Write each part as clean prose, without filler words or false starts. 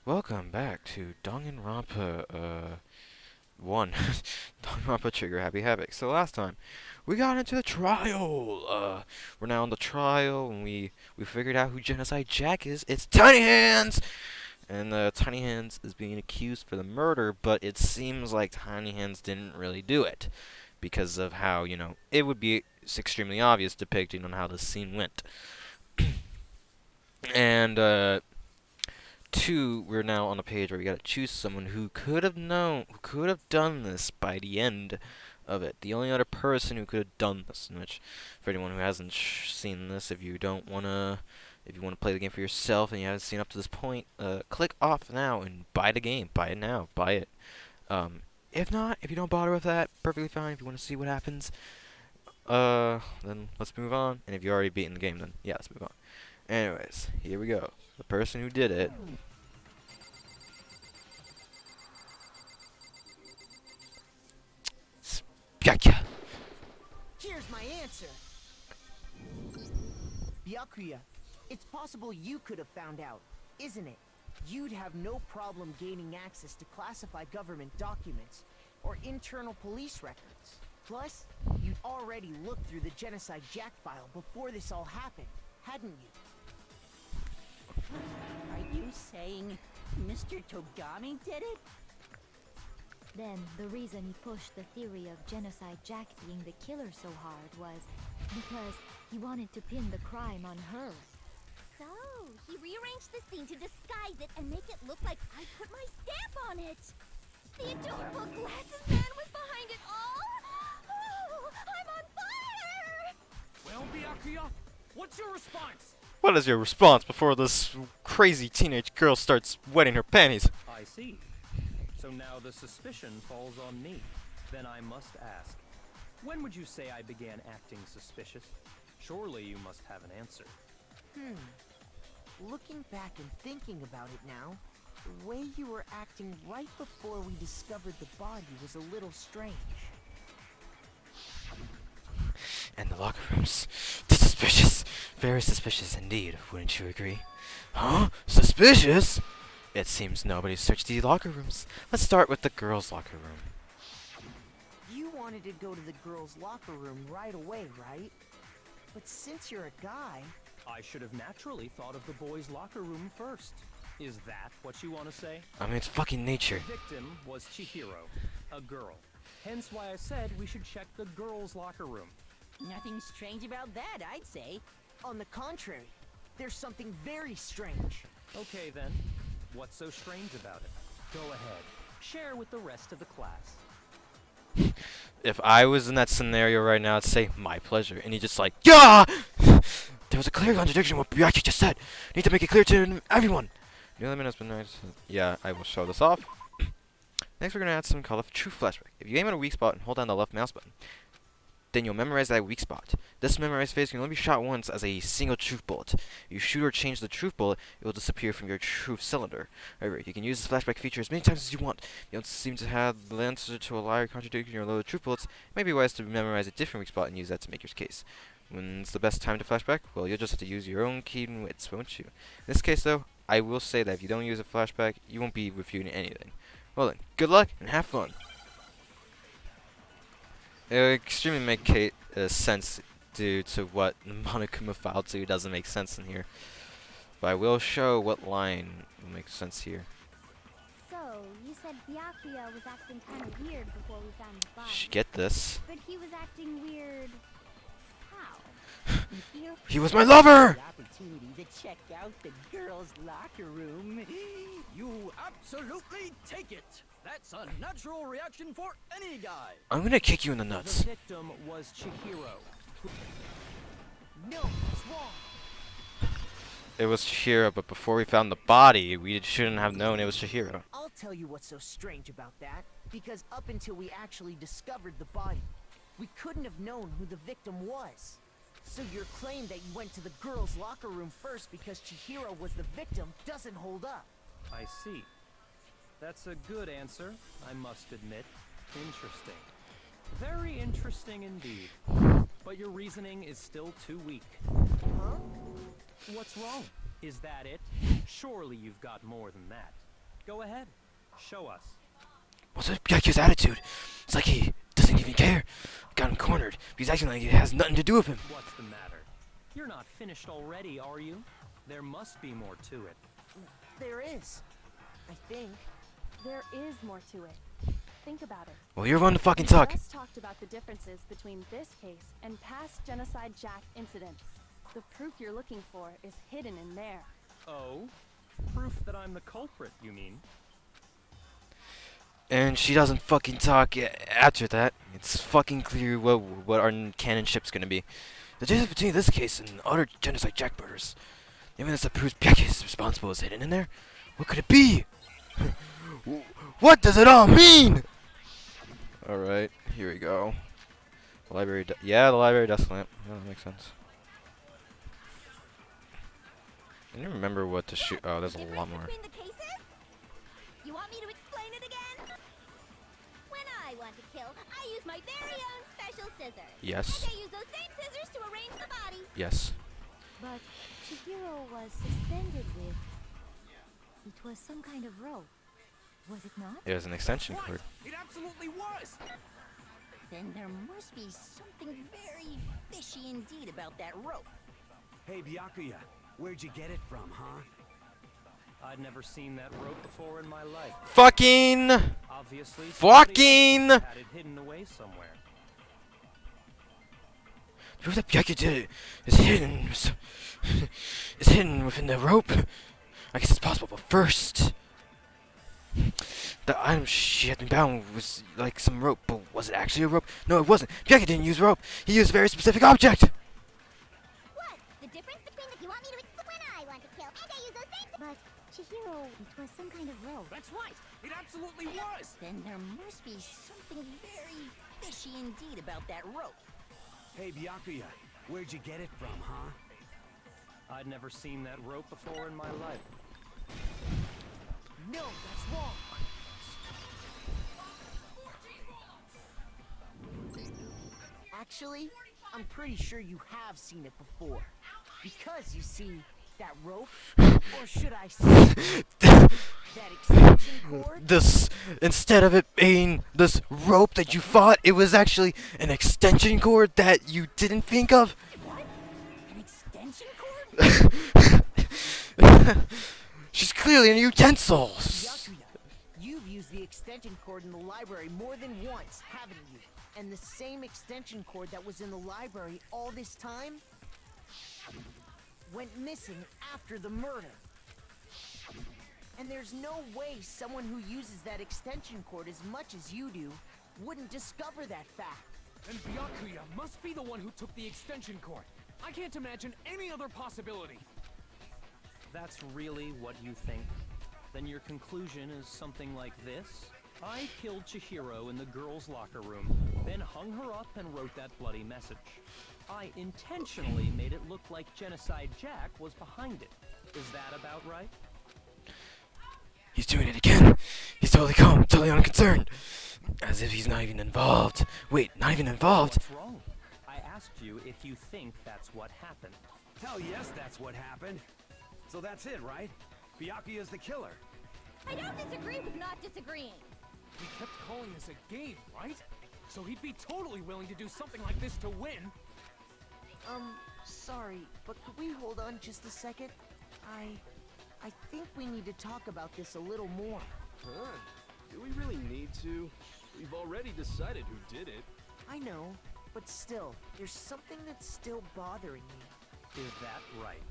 Welcome back to Danganronpa 1. Danganronpa Trigger Happy Havoc. So last time, we got into the trial. We're now on the trial, and we figured out who Genocide Jack is. It's Tiny Hands! And Tiny Hands is being accused for the murder, but it seems like Tiny Hands didn't really do it. Because of how, it would be extremely obvious depicting on how the scene went. And, two, we're now on a page where we gotta choose someone who could have done this by the end of it. The only other person who could have done this, in which, for anyone who hasn't seen this, if you wanna play the game for yourself and you haven't seen up to this point, click off now and buy the game. Buy it now. Buy it. If not, if you don't bother with that, perfectly fine. If you want to see what happens, then let's move on. And if you already beaten the game, then yeah, let's move on. Anyways, here we go. The person who did it. BYUCK-YA. Here's my answer. BYUCK-YA, it's possible you could have found out, isn't it? You'd have no problem gaining access to classified government documents or internal police records. Plus, you'd already looked through the Genocide Jack file before this all happened, hadn't you? Are you saying Mr. Togami did it? Then, the reason he pushed the theory of Genocide Jack being the killer so hard was because he wanted to pin the crime on her. So, he rearranged the scene to disguise it and make it look like I put my stamp on it. The adorable glasses man was behind it all. Oh, I'm on fire! Well, BYUCK-YA, what's your response? What is your response before this crazy teenage girl starts wetting her panties? I see. So now the suspicion falls on me. Then I must ask, when would you say I began acting suspicious? Surely you must have an answer. Looking back and thinking about it now, the way you were acting right before we discovered the body was a little strange. And the locker rooms. Suspicious. Very suspicious indeed, wouldn't you agree? Huh? Suspicious? It seems nobody searched the locker rooms. Let's start with the girls' locker room. You wanted to go to the girls' locker room right away, right? But since you're a guy... I should have naturally thought of the boys' locker room first. Is that what you want to say? I mean, it's fucking nature. The victim was Chihiro, a girl. Hence why I said we should check the girls' locker room. Nothing strange about that, I'd say. On the contrary, there's something very strange. Okay then, what's so strange about it? Go ahead, share with the rest of the class. If I was in that scenario right now, I'd say, my pleasure. And he just like, yeah! There was a clear contradiction in what BYUCK-YA just said. Need to make it clear to everyone. New element has been nice. Yeah, I will show this off. Next, we're going to add something called a true flashback. If you aim at a weak spot and hold down the left mouse button, then you'll memorize that weak spot. This memorized phase can only be shot once as a single truth bullet. If you shoot or change the truth bullet, it will disappear from your truth cylinder. However, you can use this flashback feature as many times as you want. You don't seem to have the answer to a liar contradicting your loaded truth bullets. It may be wise to memorize a different weak spot and use that to make your case. When's the best time to flashback? Well, you'll just have to use your own keen wits, won't you? In this case, though, I will say that if you don't use a flashback, you won't be refuting anything. Well then, good luck and have fun. It would extremely make sense due to what Monokuma filed to doesn't make sense in here. But I will show what line will make sense here. So, you said BYUCK-YA was acting kind of weird before we found the body. Get this. But he was acting weird... how? He was my lover! The opportunity to check out the girls' locker room. You absolutely take it! That's a natural reaction for any guy! I'm gonna kick you in the The nuts. victim was Chihiro. No, it's wrong. It was Chihiro, but before we found the body, we shouldn't have known it was Chihiro. I'll tell you what's so strange about that, because up until we actually discovered the body, we couldn't have known who the victim was. So your claim that you went to the girls' locker room first because Chihiro was the victim doesn't hold up. I see. That's a good answer, I must admit. Interesting. Very interesting indeed. But your reasoning is still too weak. Huh? What's wrong? Is that it? Surely you've got more than that. Go ahead. Show us. What's with Byaku's attitude? It's like he doesn't even care. Got him cornered. He's acting like it has nothing to do with him. What's the matter? You're not finished already, are you? There must be more to it. There is. I think. There is more to it. Think about it. Well, you're one to fucking We talk. just talked about the differences between this case and past Genocide Jack incidents. The proof you're looking for is hidden in there. Oh? Proof that I'm the culprit, you mean? And she doesn't fucking talk after that. It's fucking clear what our canon ship's gonna be. The difference between this case and other Genocide Jack murders. The evidence that proves Byaku is responsible is hidden in there. What could it be? What does it all mean? Alright, here we go. Library, yeah, the library desk lamp. Yeah, that makes sense. I don't remember what to shoot. Oh, there's a lot more. Between the cases? You want me to explain it again? When I want to kill, I use my very own special scissors. Yes. And I use those same scissors to arrange the body. Yes. But Chihiro was suspended with... It was some kind of rope. Was it not? It was an extension cord. It absolutely was! Then there must be something very fishy indeed about that rope. Hey, BYUCK-YA, where'd you get it from, huh? I'd never seen that rope before in my life. Fucking! Obviously, Fucking! somebody had it hidden away somewhere. The proof that Byaku did it is hidden. Is hidden within the rope. I guess it's possible, but first, the item she had been bound was like some rope, but was it actually a rope? No, it wasn't. Byaku didn't use rope. He used a very specific object. What? The difference between the... You want me to explain? When I want to kill, and I use those same... But Chihiro, it was some kind of rope. That's right! It absolutely was! Then there must be something very fishy indeed about that rope. Hey, BYUCK-YA, where'd you get it from, huh? I'd never seen that rope before in my life. No, that's wrong. Actually, I'm pretty sure you have seen it before. Because you see, that rope, or should I say, that extension cord? This, instead of it being this rope that you fought, it was actually an extension cord that you didn't think of. What? An extension cord? She's clearly a utensil. BYUCK-YA, you've used the extension cord in the library more than once, haven't you? And the same extension cord that was in the library all this time went missing after the murder. And there's no way someone who uses that extension cord as much as you do wouldn't discover that fact. And BYUCK-YA must be the one who took the extension cord. I can't imagine any other possibility. That's really what you think? Then your conclusion is something like this? I killed Chihiro in the girls' locker room, then hung her up and wrote that bloody message. I intentionally made it look like Genocide Jack was behind it. Is that about right? He's doing it again. He's totally calm, totally unconcerned. As if he's not even involved. Wait, not even involved? What's wrong? I asked you if you think that's what happened. Hell yes, that's what happened. So that's it, right? BYUCK-YA's the killer. I don't disagree with not disagreeing. He kept calling this a game, right? So he'd be totally willing to do something like this to win. Sorry, but could we hold on just a second? I think we need to talk about this a little more. Huh? Do we really need to? We've already decided who did it. I know, but still, there's something that's still bothering me. Is that right?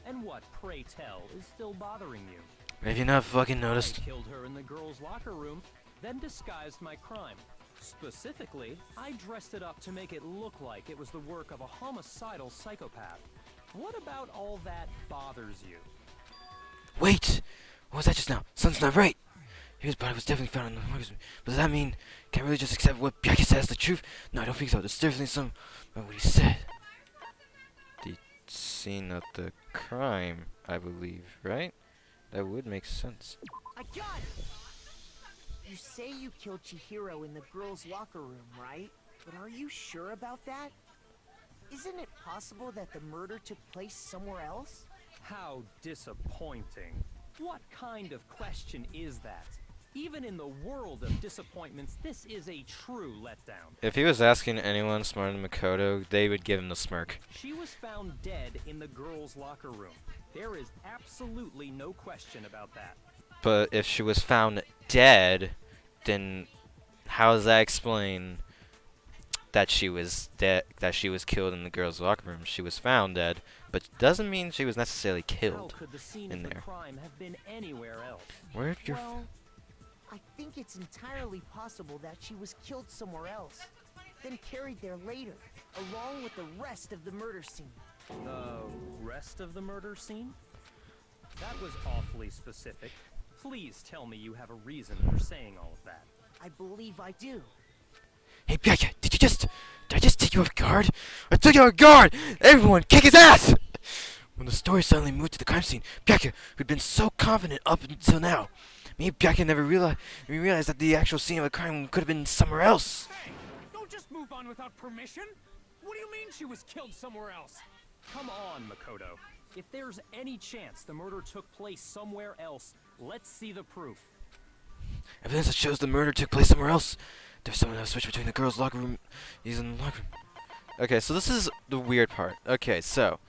And what, pray tell, is still bothering you? Have you not fucking noticed? I killed her in the girls' locker room, then disguised my crime. Specifically, I dressed it up to make it look like it was the work of a homicidal psychopath. What about all that bothers you? Wait! What was that just now? Something's not right! His body was definitely found in the market. But does that mean, can I really just accept what Byaku says the truth? No, I don't think so. There's definitely some about what he said. The scene of the crime, I believe, right? That would make sense. I got it! You say you killed Chihiro in the girls' locker room, right? But are you sure about that? Isn't it possible that the murder took place somewhere else? How disappointing. What kind of question is that? Even in the world of disappointments, this is a true letdown. If he was asking anyone smarter than Makoto, they would give him the smirk. She was found dead in the girls' locker room. There is absolutely no question about that. But if she was found dead, then how does that explain that she was dead? That she was killed in the girls' locker room? She was found dead, but doesn't mean she was necessarily killed. How could the scene in of the there. crime have been anywhere else? Where'd your Well, I think it's entirely possible that she was killed somewhere else, then carried there later, along with the rest of the murder scene. The rest of the murder scene? That was awfully specific. Please tell me you have a reason for saying all of that. I believe I do. Hey, BYUCK-YA, did I just take you off guard? I took you off guard! Everyone, kick his ass! When the story suddenly moved to the crime scene, BYUCK-YA, who'd been so confident up until now, me and BYUCK-YA never realized that the actual scene of the crime could have been somewhere else. Hey, don't just move on without permission. What do you mean she was killed somewhere else? Come on, Makoto. If there's any chance the murder took place somewhere else, let's see the proof. Evidence that shows the murder took place somewhere else. There's someone that switched between the girls' locker room. He's in the locker room. Okay, so this is the weird part. Okay, so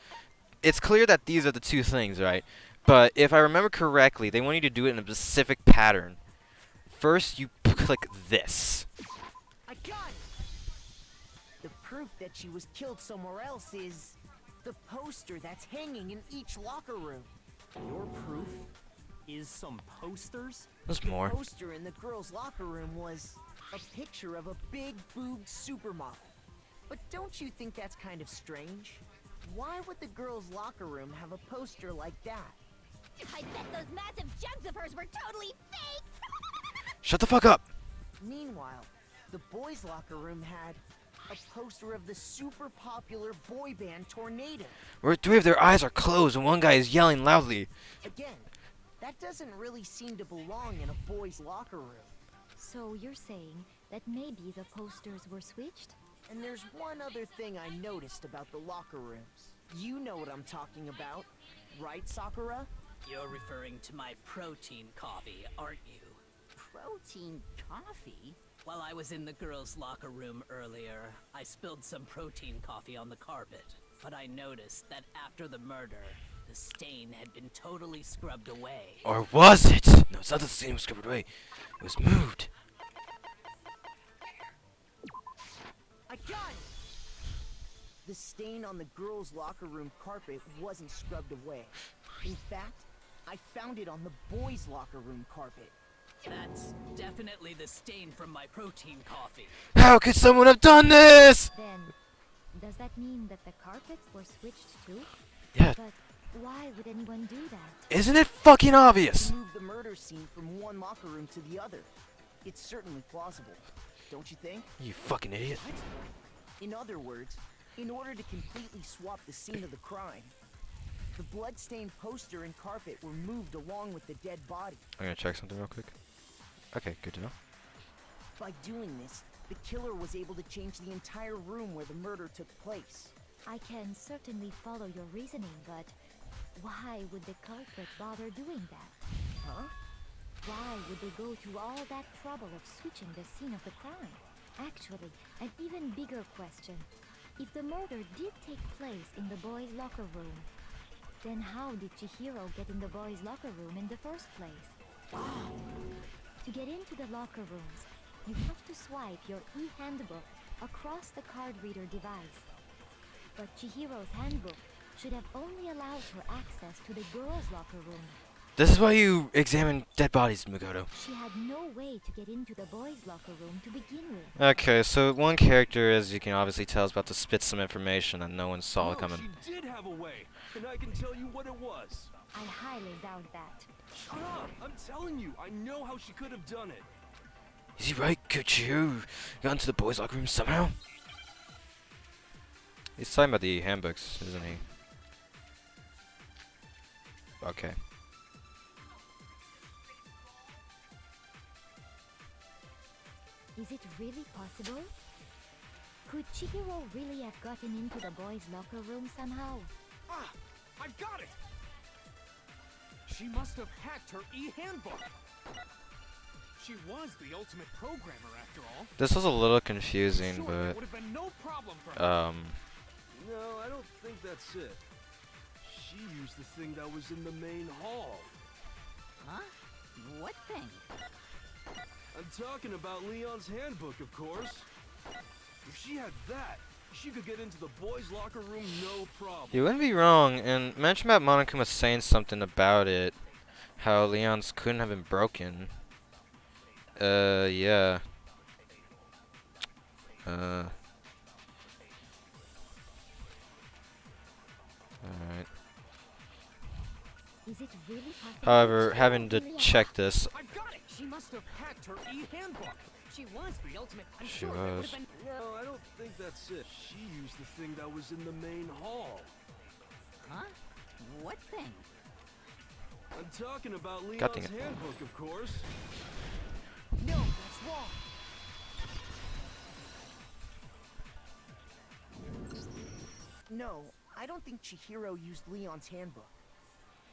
it's clear that these are the two things, right? But if I remember correctly, they want you to do it in a specific pattern. First, you click this. I got it! The proof that she was killed somewhere else is the poster that's hanging in each locker room. Your proof is some posters? There's more. The poster in the girls' locker room was a picture of a big-boobed supermodel. But don't you think that's kind of strange? Why would the girls' locker room have a poster like that? I bet those massive jugs of hers were totally fake! Shut the fuck up! Meanwhile, the boys' locker room had a poster of the super popular boy band Tornado. Where three of their eyes are closed and one guy is yelling loudly. Again, that doesn't really seem to belong in a boys' locker room. So you're saying that maybe the posters were switched? And there's one other thing I noticed about the locker rooms. You know what I'm talking about, right, Sakura? You're referring to my protein coffee, aren't you? Protein coffee? While I was in the girls' locker room earlier, I spilled some protein coffee on the carpet. But I noticed that after the murder, the stain had been totally scrubbed away. Or was it? No, it's not the same was scrubbed away. It was moved. I got it! The stain on the girls' locker room carpet wasn't scrubbed away. In fact, I found it on the boys' locker room carpet. That's definitely the stain from my protein coffee. How could someone have done this? Then, does that mean that the carpets were switched too? Yeah. But why would anyone do that? Isn't it fucking obvious? To move the murder scene from one locker room to the other. It's certainly plausible, don't you think? You fucking idiot. What? In other words, in order to completely swap the scene of the crime, the blood-stained poster and carpet were moved along with the dead body. I'm gonna check something real quick. Okay, good to know. By doing this, the killer was able to change the entire room where the murder took place. I can certainly follow your reasoning, but why would the culprit bother doing that? Huh? Why would they go through all that trouble of switching the scene of the crime? Actually, an even bigger question. If the murder did take place in the boys' locker room, then how did Chihiro get in the boys' locker room in the first place? To get into the locker rooms, you have to swipe your e-handbook across the card reader device. But Chihiro's handbook should have only allowed her access to the girls' locker room. This is why you examine dead bodies, Makoto. She had no way to get into the boys' locker room to begin with. Okay, so one character, as you can obviously tell, is about to spit some information that no one saw coming. She did have a way, and I can tell you what it was. I highly doubt that. Shut up! I'm telling you, I know how she could have done it. Is he right? Could Chihiro got into the boys' locker room somehow? He's talking about the handbooks, isn't he? Okay. Is it really possible? Could Chihiro really have gotten into the boys' locker room somehow? Ah! I've got it! She must have hacked her e-handbook. She was the ultimate programmer after all. This was a little confusing, Sure, there but would have been no problem for her. No, I don't think that's it. She used the thing that was in the main hall. Huh? What thing? I'm talking about Leon's handbook, of course. If she had that, she could get into the boys' locker room no problem. you wouldn't be wrong. And mention about Monica was saying something about it, how Leon's couldn't have been broken. Yeah. Alright. Is it really possible? However, she having to really check this, I've got it! She must have hacked her e-handbook. She was the ultimate. I'm She sure there would was. have been. No, I don't think that's it. She used the thing that was in the main hall. Huh? What thing? I'm talking about Leon's God dang it. handbook, of course. No, that's wrong. No, I don't think Chihiro used Leon's handbook.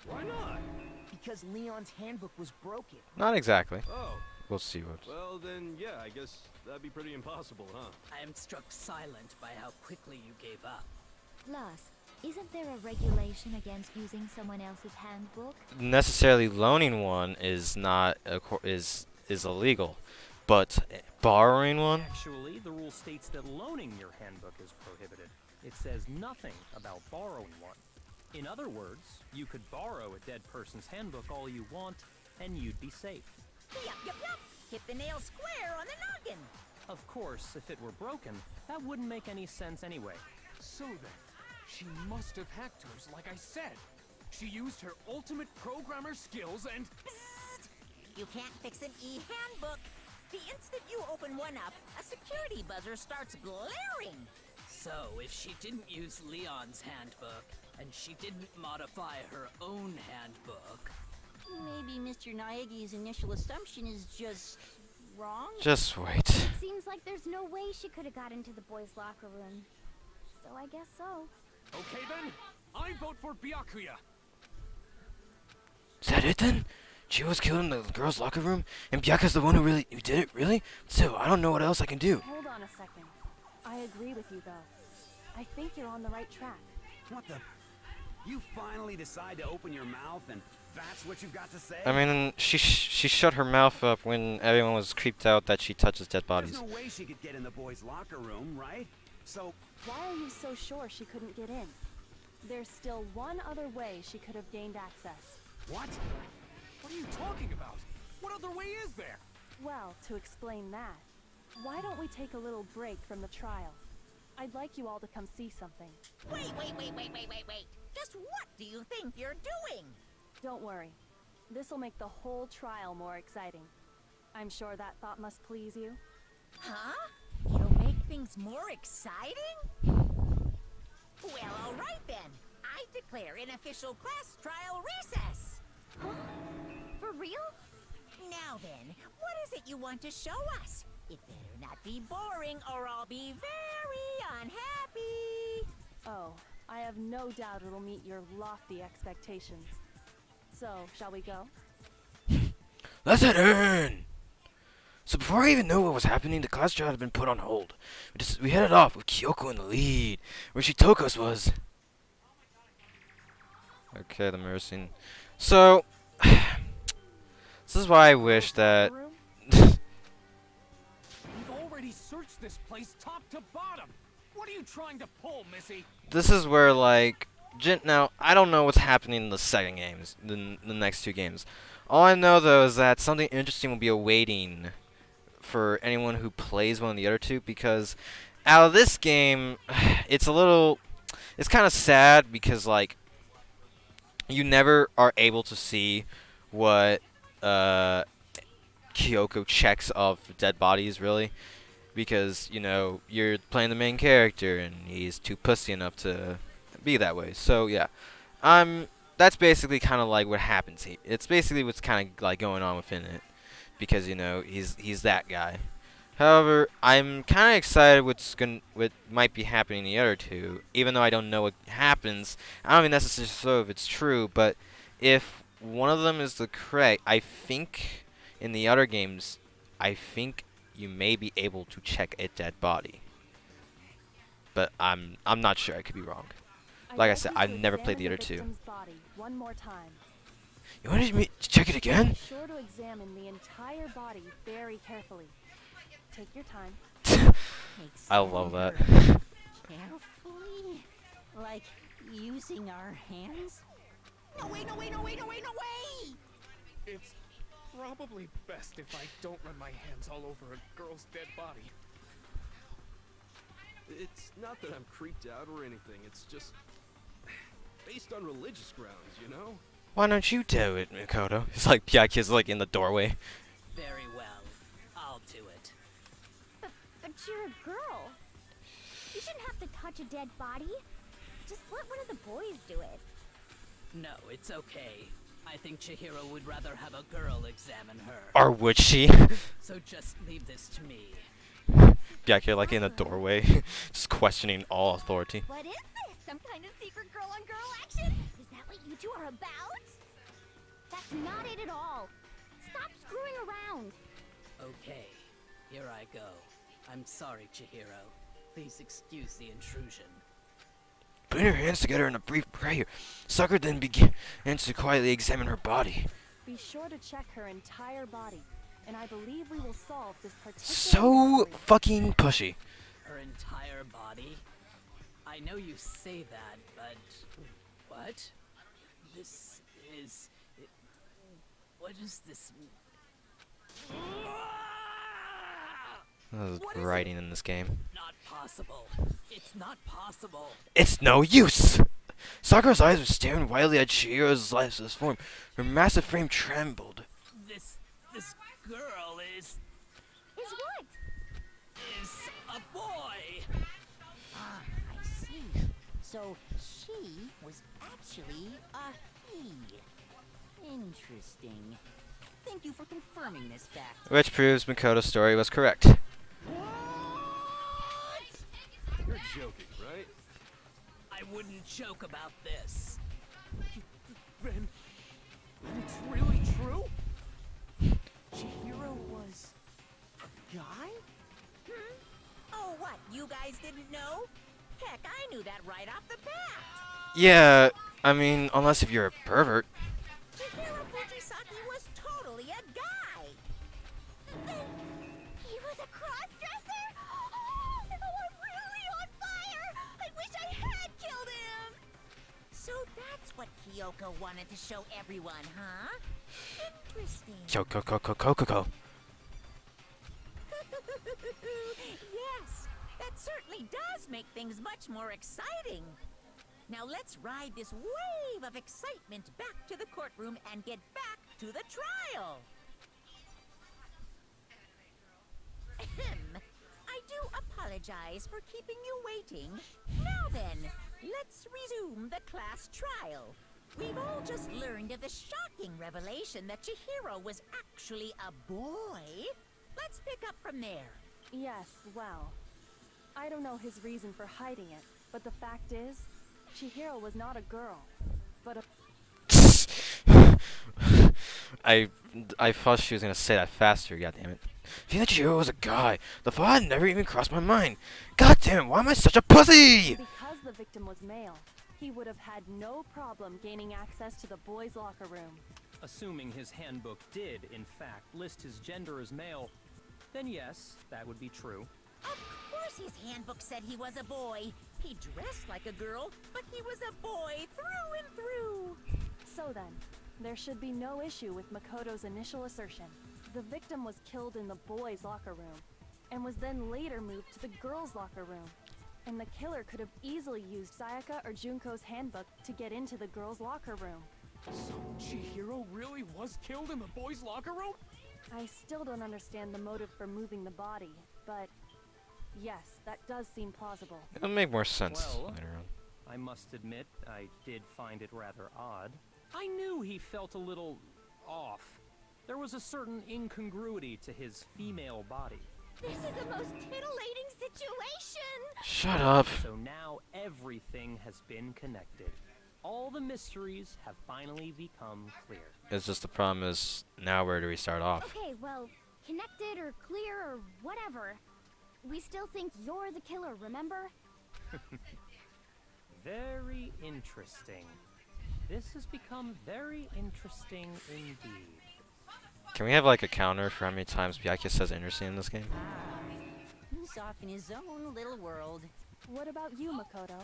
Why not? Because Leon's handbook was broken. not exactly. Oh, We'll see what. well then, yeah, I guess that'd be pretty impossible, huh? I am struck silent by how quickly you gave up. Plus, isn't there a regulation against using someone else's handbook? Necessarily loaning one is not is illegal, but borrowing one. Actually, the rule states that loaning your handbook is prohibited. It says nothing about borrowing one. In other words, you could borrow a dead person's handbook all you want, and you'd be safe. Yup. Hit the nail square on the noggin. Of course, if it were broken, that wouldn't make any sense anyway. So then, she must have hacked hers, like I said. She used her ultimate programmer skills and. Psst! You can't fix an e-handbook. The instant you open one up, a security buzzer starts glaring. So, if she didn't use Leon's handbook, and she didn't modify her own handbook, Maybe Mr. Naegi's initial assumption is just wrong? Just wait. It seems like there's no way she could have got into the boys' locker room. So I guess so. Okay then, I vote for BYUCK-YA. Is that it then? She was killed in the girls' locker room, and BYUCK-YA's the one who did it. Really? Still, I don't know what else I can do. Hold on a second. I agree with you, though. I think you're on the right track. What the? You finally decide to open your mouth and that's what you've got to say? I mean, she shut her mouth up when everyone was creeped out that she touches dead bodies. There's no way she could get in the boys' locker room, right? So, Why are you so sure she couldn't get in? There's still one other way she could have gained access. what? What are you talking about? What other way is there? Well, to explain that, why don't we take a little break from the trial? I'd like you all to come see something. Wait. Just what do you think you're doing? Don't worry. This'll make the whole trial more exciting. I'm sure that thought must please you. Huh? You'll make things more exciting? Well, all right then. I declare an official class trial recess. For real? Now then, what is it you want to show us? It better not be boring or I'll be very unhappy. Oh, I have no doubt it'll meet your lofty expectations. So, shall we go? Let's head in! So before I even knew what was happening, the class trial had been put on hold. We headed off with Kyoko in the lead, where Shitoka's was. Okay, the mirror scene. So, this is why I wish that... We've already searched this place top to bottom. What are you trying to pull, Missy? This is where, like... Now, I don't know what's happening in the second games, the next two games. All I know, though, is that something interesting will be awaiting for anyone who plays one of the other two, because out of this game, it's kind of sad, because, like, you never are able to see what Kyoko checks of dead bodies, really, because, you know, you're playing the main character, and he's too pussy enough to be that way. So yeah, that's basically kind of like what happens here. It's basically what's kind of like going on within it, because, you know, he's that guy. However, I'm kind of excited what might be happening in the other two, even though I don't know what happens. I don't even necessarily know if it's true, but if one of them is the correct. I think in the other games, I think you may be able to check a dead body, but I'm not sure. I could be wrong. Like I said, I've never played the other two. Body one more time. You wanted me to check it again? Be sure to examine the entire body very carefully. Take your time. I love that. Carefully? Like using our hands? No way, no way, no way, no way, no way! It's probably best if I don't run my hands all over a girl's dead body. It's not that I'm creeped out or anything, it's just based on religious grounds, you know? Why don't you do it, Mikoto? It's like BYUCK-YA's like in the doorway. Very well. I'll do it. But you're a girl. You shouldn't have to touch a dead body. Just let one of the boys do it. No, it's okay. I think Chihiro would rather have a girl examine her. Or would she? So just leave this to me. BYUCK-YA like in the doorway, just questioning all authority. What is this? Some kind of secret girl-on-girl action? Is that what you two are about? That's not it at all. Stop screwing around. Okay, here I go. I'm sorry, Chihiro. Please excuse the intrusion. Putting her hands together in a brief prayer, Sakura then began to quietly examine her body. Be sure to check her entire body, and I believe we will solve this particular So mystery. fucking pushy. Her entire body? I know you say that, but... What? This is... What is this... There's writing in this game. Not possible. It's not possible. It's no use! Sakura's eyes were staring wildly at Chihiro's lifeless form. Her massive frame trembled. This girl is what? a boy. Ah, I see. So she was actually a he. Interesting. Thank you for confirming this fact. Which proves Mikoto's story was correct. You're joking, right? I wouldn't joke about this. Then it's really true? Chihiro was a guy? Oh, what? You guys didn't know? Heck, I knew that right off the bat. Yeah, I mean, unless if you're a pervert. Chihiro Fujisaki was totally a guy. He was a cross-dresser? Oh, I'm really on fire! I wish I had killed him! So that's what Kyoko wanted to show everyone, huh? Interesting. Kyoko. Yes, that certainly does make things much more exciting. Now let's ride this wave of excitement back to the courtroom and get back to the trial. Ahem. I do apologize for keeping you waiting. Now then, let's resume the class trial. We've all just learned of the shocking revelation that Chihiro was actually a boy. Let's pick up from there. Yes, well, I don't know his reason for hiding it, but the fact is, Chihiro was not a girl, but a... I thought she was gonna say that faster, goddammit. If you thought Chihiro was a guy, the thought had never even crossed my mind. Goddammit, why am I such a pussy? Because the victim was male, he would have had no problem gaining access to the boys' locker room. Assuming his handbook did, in fact, list his gender as male, then yes, that would be true. Of course his handbook said he was a boy. He dressed like a girl, but he was a boy through and through. So then, there should be no issue with Makoto's initial assertion. The victim was killed in the boys' locker room, and was then later moved to the girls' locker room. And the killer could have easily used Sayaka or Junko's handbook to get into the girls' locker room. So Chihiro really was killed in the boys' locker room? I still don't understand the motive for moving the body, but yes, that does seem plausible. It'll make more sense Well, later on. I must admit, I did find it rather odd. I knew he felt a little off. There was a certain incongruity to his female body. This is the most titillating situation! Shut up. So now everything has been connected. all the mysteries have finally become clear. It's just the problem is now where do we start off? Okay, well, connected or clear or whatever. We still think you're the killer, remember? Very interesting. This has become very interesting indeed. Can we have like a counter for how many times BYUCK-YA says interesting in this game? He's off in his own little world. What about you, Makoto?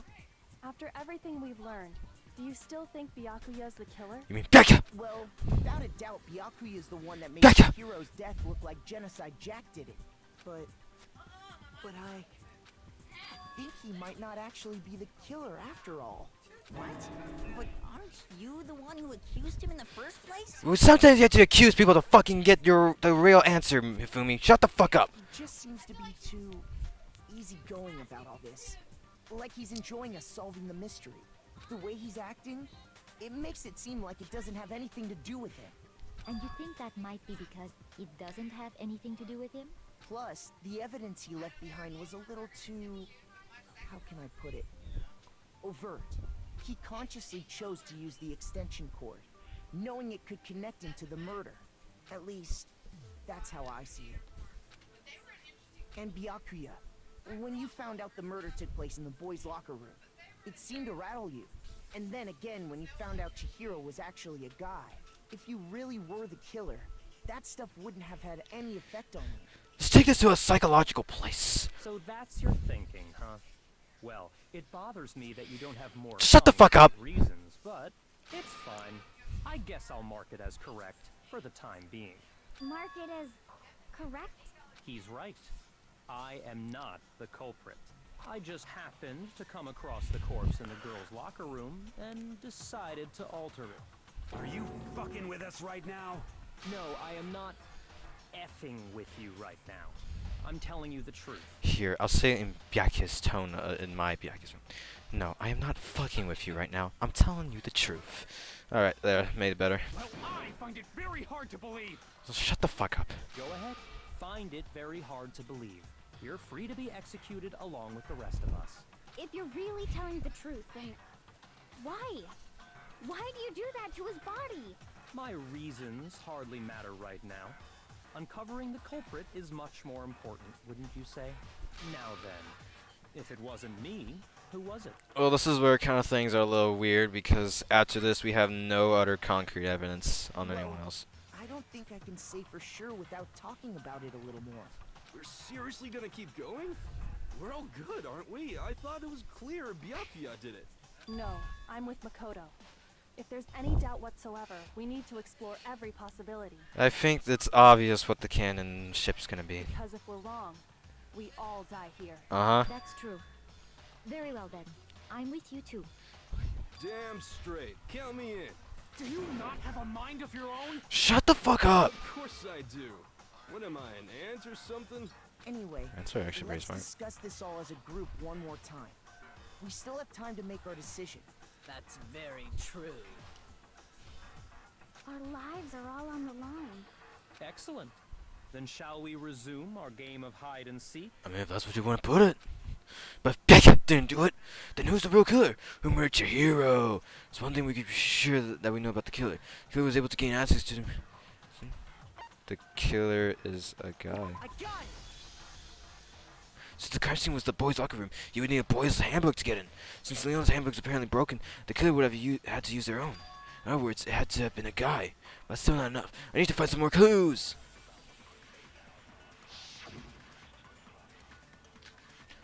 After everything we've learned, do you still think BYUCK-YA's the killer? You mean BYUCK-YA? Well, without a doubt, BYUCK-YA is the one that made Gotcha! Hero's death look like Genocide Jack did it. But I think he might not actually be the killer after all. What? But aren't you the one who accused him in the first place? Well, sometimes you have to accuse people to fucking get the real answer, Mifumi. Shut the fuck up. He just seems to be too easygoing about all this. Like he's enjoying us solving the mystery. The way he's acting, it makes it seem like it doesn't have anything to do with him. And you think that might be because it doesn't have anything to do with him? Plus, the evidence he left behind was a little too... how can I put it? Overt. He consciously chose to use the extension cord, knowing it could connect him to the murder. At least, that's how I see it. And BYUCK-YA, when you found out the murder took place in the boys' locker room, it seemed to rattle you. And then again, when you found out Chihiro was actually a guy, if you really were the killer, that stuff wouldn't have had any effect on you. Let's take this to a psychological place. So that's your thinking, huh? Well, it bothers me that you don't have more Shut the fuck up! reasons, but it's fine. I guess I'll mark it as correct for the time being. Mark it as correct? He's right. I am not the culprit. I just happened to come across the corpse in the girls' locker room and decided to alter it. Are you fucking with us right now? No, I am not effing with you right now. I'm telling you the truth. Here, I'll say it in BYUCK-YA's tone, in my BYUCK-YA's tone. No, I am not fucking with you right now. I'm telling you the truth. Alright, there, made it better. Well, I find it very hard to believe. So shut the fuck up. Go ahead. Find it very hard to believe. You're free to be executed along with the rest of us. If you're really telling the truth, then why? Why do you do that to his body? My reasons hardly matter right now. Uncovering the culprit is much more important, wouldn't you say? Now then, if it wasn't me, who was it? Well, this is where kind of things are a little weird, because after this we have no other concrete evidence on anyone else. I don't think I can say for sure without talking about it a little more. We're seriously gonna keep going? We're all good, aren't we? I thought it was clear BYUCK-YA did it. No, I'm with Makoto. If there's any doubt whatsoever, we need to explore every possibility. I think it's obvious what the canon ship's gonna be. Because if we're wrong, we all die here. Uh-huh. That's true. Very well then. I'm with you too. Damn straight. Count me in. Do you not have a mind of your own? Shut the fuck up! Of course I do. What am I, an ant or something? Anyway, That's actually pretty let's smart. discuss this all as a group one more time. We still have time to make our decision. That's very true. Our lives are all on the line. Excellent. Then shall we resume our game of hide and seek? I mean, if that's what you want to put it. But if BYUCK-YA didn't do it, then who's the real killer? Who murdered your hero? It's one thing we could be sure that we know about the killer. The killer was able to gain access to him. The killer is a guy. I got it! Since the crime scene was the boys' locker room, you would need a boys' handbook to get in. Since Leon's handbook is apparently broken, the killer would have had to use their own. In other words, it had to have been a guy. But that's still not enough. I need to find some more clues.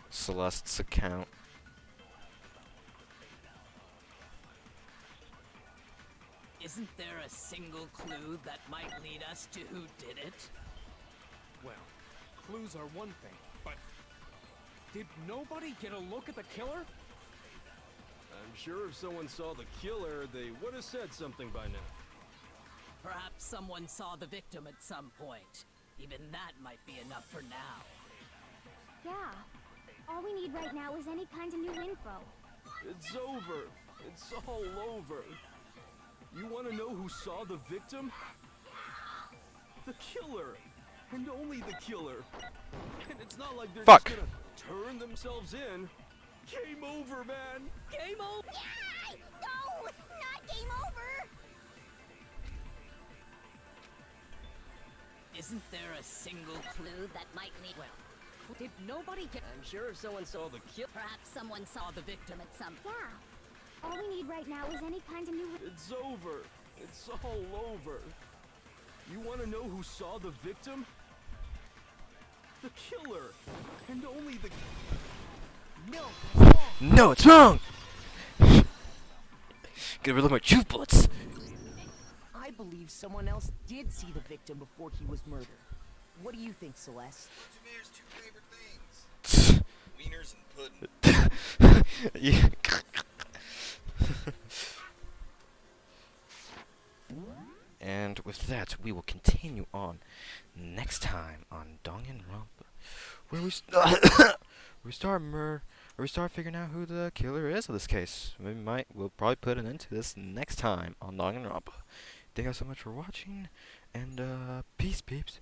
Celeste's account. Isn't there a single clue that might lead us to who did it? Well, clues are one thing, but did nobody get a look at the killer? I'm sure if someone saw the killer, they would have said something by now. Perhaps someone saw the victim at some point. Even that might be enough for now. Yeah. All we need right now is any kind of new info. It's over. It's all over. You want to know who saw the victim? The killer. And only the killer. And it's not like they're Fuck. just gonna turn themselves in. Game over, man. Game over! Yay! No! Isn't there a single clue that might lead? Well, did nobody get? I'm sure if someone saw the kill, perhaps someone saw the victim at some. Yeah. All we need right now is any kind of new. It's over. It's all over. You want to know who saw the victim? The killer. And only the... No. No, it's wrong! Get rid of my truth bullets! I believe someone else did see the victim before he was murdered. What do you think, Celeste? What's Amir's two favorite things? Wieners and pudding. Yeah. And with that, we will continue on next time on Danganronpa, where we start figuring out who the killer is of this case. We'll probably put an end to this next time on Danganronpa. Thank you guys so much for watching, and peace, peeps.